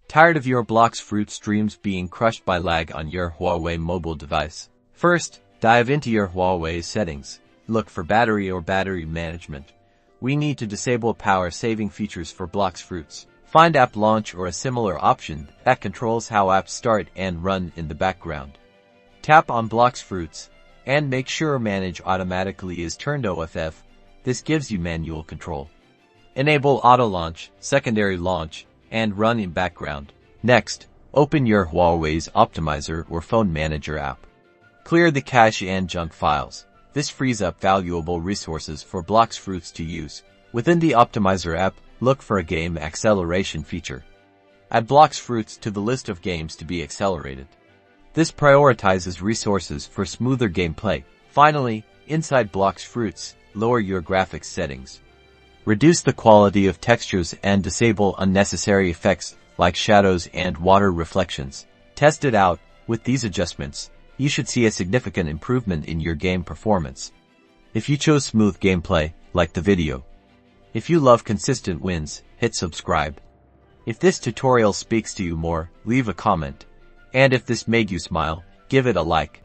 Tired of your Blox Fruit streams being crushed by lag on your Huawei mobile device? First, dive into your Huawei settings. Look for battery or battery management. We need to disable power-saving features for Blox Fruits. Find app launch or a similar option that controls how apps start and run in the background. Tap on Blox Fruits and make sure Manage Automatically is turned off. This gives you manual control. Enable auto launch, secondary launch, and run in background. Next, open your Huawei's Optimizer or Phone Manager app. Clear the cache and junk files. This frees up valuable resources for Blox Fruits to use. Within the Optimizer app, look for a game acceleration feature. Add Blox Fruits to the list of games to be accelerated. This prioritizes resources for smoother gameplay. Finally, inside Blox Fruits, lower your graphics settings. Reduce the quality of textures and disable unnecessary effects like shadows and water reflections. Test it out. With these adjustments, you should see a significant improvement in your game performance. If you chose smooth gameplay, like the video. If you love consistent wins, hit subscribe. If this tutorial speaks to you more, leave a comment. And if this made you smile, give it a like.